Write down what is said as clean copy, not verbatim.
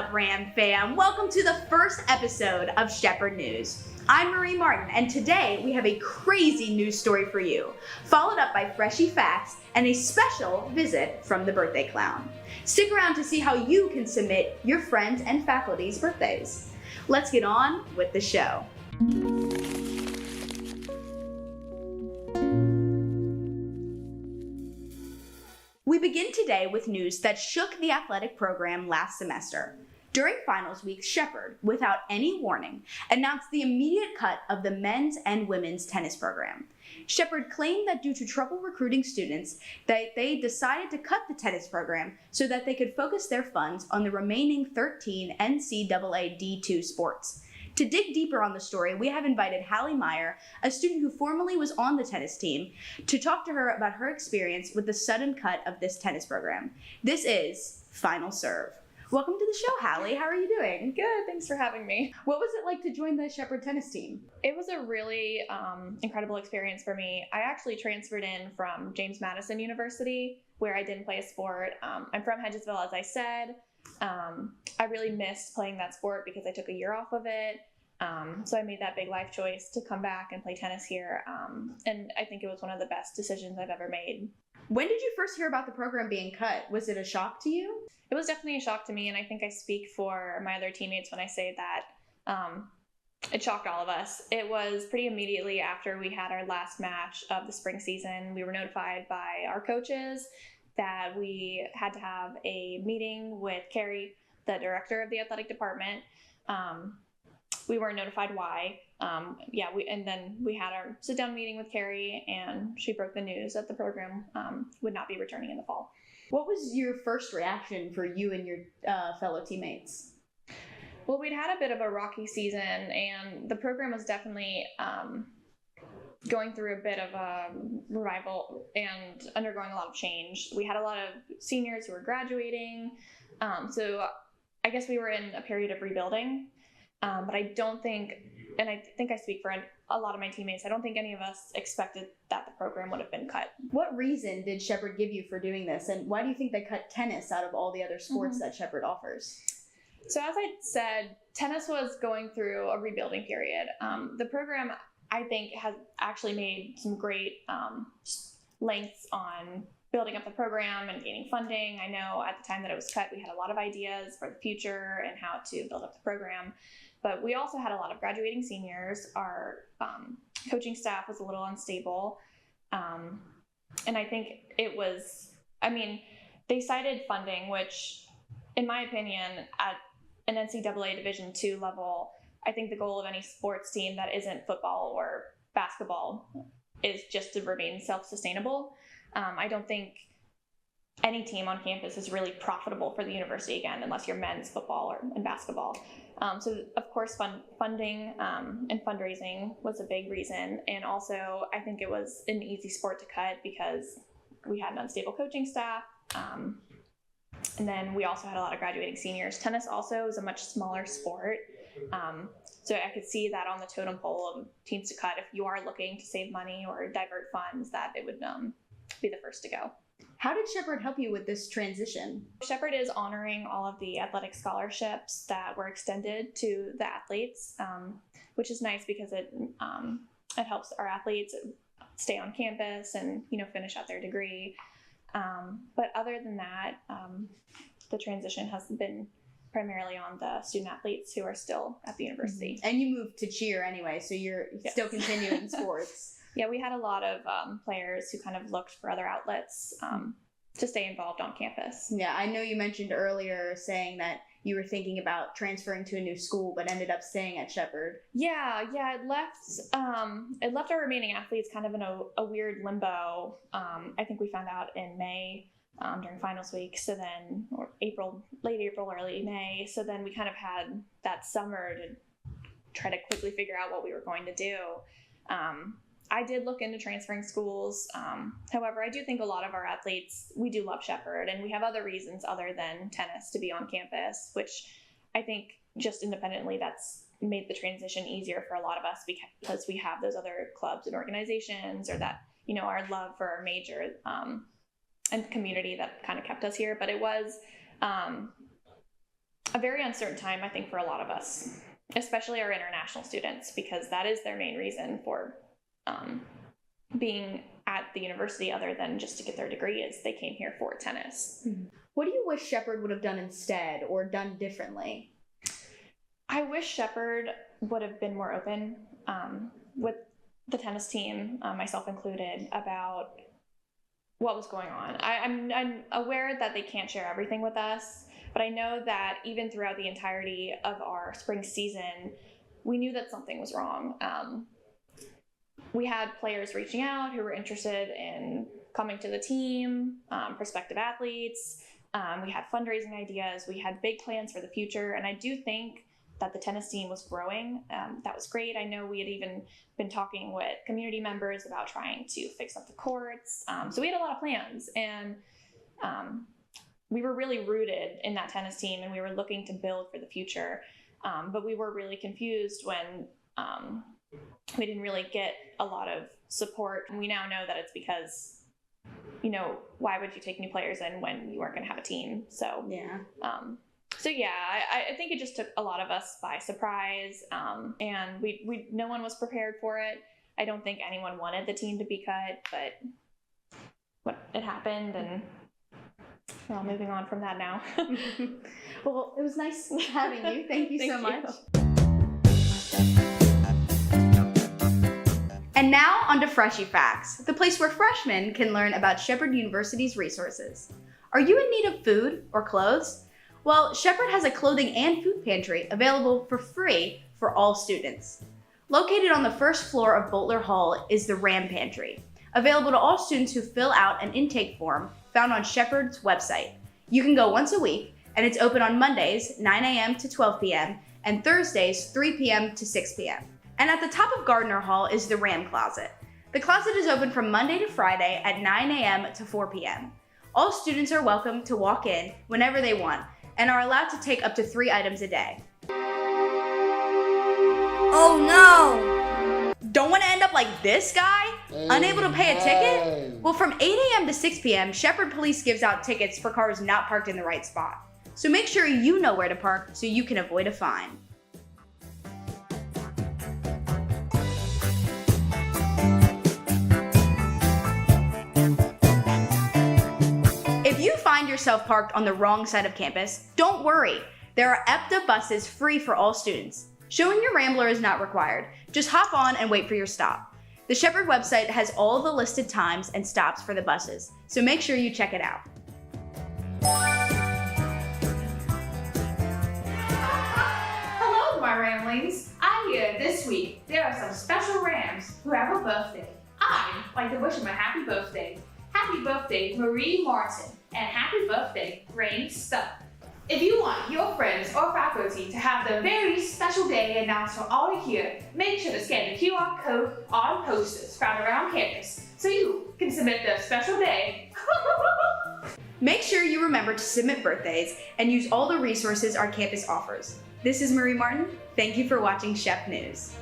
up, Ram fam? Welcome to the first episode of shepNews. I'm Marie Martin, and today we have a crazy news story for you, followed up by Freshy Facts and a special visit from the birthday clown. Stick around to see how you can submit your friends' and faculty's birthdays. Let's get on with the show. We begin today with news that shook the athletic program last semester. During finals week, Shepherd, without any warning, announced the immediate cut of the men's and women's tennis program. Shepherd claimed that due to trouble recruiting students, that they decided to cut the tennis program so that they could focus their funds on the remaining 13 NCAA D2 sports. To dig deeper on the story, we have invited Hallie Meyer, a student who formerly was on the tennis team, to talk to her about her experience with the sudden cut of this tennis program. This is Final Serve. Welcome to the show, Hallie. How are you doing? Good, thanks for having me. What was it like to join the Shepherd tennis team? It was a really incredible experience for me. I actually transferred in from James Madison University, where I didn't play a sport. I'm from Hedgesville, as I said. I really missed playing that sport because I took a year off of it. So I made that big life choice to come back and play tennis here. And I think it was one of the best decisions I've ever made. When did you first hear about the program being cut? Was it a shock to you? It was definitely a shock to me, and I think I speak for my other teammates when I say that it shocked all of us. It was pretty immediately after we had our last match of the spring season. We were notified by our coaches that we had to have a meeting with Carrie, the director of the athletic department. We weren't notified why. And then we had our sit-down meeting with Carrie, and she broke the news that the program would not be returning in the fall. What was your first reaction for you and your fellow teammates? Well, we'd had a bit of a rocky season, and the program was definitely going through a bit of a revival and undergoing a lot of change. We had a lot of seniors who were graduating, so I guess we were in a period of rebuilding. But I don't think, and I think I speak for a lot of my teammates, I don't think any of us expected that the program would have been cut. What reason did Shepherd give you for doing this, and why do you think they cut tennis out of all the other sports that Shepherd offers? So as I said, tennis was going through a rebuilding period. The program, I think, has actually made some great lengths on building up the program and gaining funding. I know at the time that it was cut, we had a lot of ideas for the future and how to build up the program. But we also had a lot of graduating seniors. Our coaching staff was a little unstable. And I think they cited funding, which, in my opinion, at an NCAA Division II level, I think the goal of any sports team that isn't football or basketball is just to remain self-sustainable. I don't think any team on campus is really profitable for the university again, unless you're men's football and basketball. So of course, funding and fundraising was a big reason. And also, I think it was an easy sport to cut because we had an unstable coaching staff. And then we also had a lot of graduating seniors. Tennis also is a much smaller sport. So I could see that on the totem pole of teams to cut. If you are looking to save money or divert funds, that it would be the first to go. How did Shepherd help you with this transition? Shepherd is honoring all of the athletic scholarships that were extended to the athletes, which is nice because it helps our athletes stay on campus and finish out their degree. But other than that, the transition has been primarily on the student athletes who are still at the university. And you moved to cheer anyway, so you're still continuing sports. Yeah, we had a lot of players who kind of looked for other outlets to stay involved on campus. Yeah, I know you mentioned earlier saying that you were thinking about transferring to a new school, but ended up staying at Shepherd. Yeah, it left our remaining athletes kind of in a weird limbo. I think we found out in May during finals week, so then, or late April, early May. So then we kind of had that summer to try to quickly figure out what we were going to do. I did look into transferring schools. However, I do think a lot of our athletes, we do love Shepherd, and we have other reasons other than tennis to be on campus, which I think just independently that's made the transition easier for a lot of us because we have those other clubs and organizations, or that, our love for our major and community that kind of kept us here. But it was a very uncertain time, I think, for a lot of us, especially our international students, because that is their main reason for being at the university other than just to get their degree, is they came here for tennis. What do you wish Shepherd would have done instead or done differently? I wish Shepherd would have been more open with the tennis team, myself included, about what was going on. I'm aware that they can't share everything with us, but I know that even throughout the entirety of our spring season, we knew that something was wrong. We had players reaching out who were interested in coming to the team, prospective athletes. We had fundraising ideas. We had big plans for the future. And I do think that the tennis team was growing. That was great. I know we had even been talking with community members about trying to fix up the courts. So we had a lot of plans. And we were really rooted in that tennis team, and we were looking to build for the future. But we were really confused when we didn't really get a lot of support. And we now know that it's because, why would you take new players in when you weren't going to have a team? So Yeah. I think it just took a lot of us by surprise, and we no one was prepared for it. I don't think anyone wanted the team to be cut, but it happened, and we're all moving on from that now. Well, it was nice having you. Thank you so much. And now on to Freshy Facts, the place where freshmen can learn about Shepherd University's resources. Are you in need of food or clothes? Well, Shepherd has a clothing and food pantry available for free for all students. Located on the first floor of Boulter Hall is the Ram Pantry, available to all students who fill out an intake form found on Shepherd's website. You can go once a week, and it's open on Mondays, 9 a.m. to 12 p.m., and Thursdays, 3 p.m. to 6 p.m. And at the top of Gardner Hall is the Ram Closet. The closet is open from Monday to Friday at 9 a.m. to 4 p.m. All students are welcome to walk in whenever they want and are allowed to take up to 3 items a day. Oh no! Don't want to end up like this guy? Unable to pay a ticket? Well, from 8 a.m. to 6 p.m., Shepherd Police gives out tickets for cars not parked in the right spot. So make sure you know where to park so you can avoid a fine. If you find yourself parked on the wrong side of campus, don't worry. There are EPTA buses free for all students. Showing your Rambler is not required. Just hop on and wait for your stop. The Shepherd website has all the listed times and stops for the buses, so make sure you check it out. Hello, my Ramblings. I hear this week there are some special Rams who have a birthday. I'd like to wish them a happy birthday. Happy birthday, Marie Martin, and happy birthday, Rain Stubb. If you want your friends or faculty to have their very special day announced for all to hear, make sure to scan the QR code on posters found around campus so you can submit their special day. Make sure you remember to submit birthdays and use all the resources our campus offers. This is Marie Martin. Thank you for watching shepNews.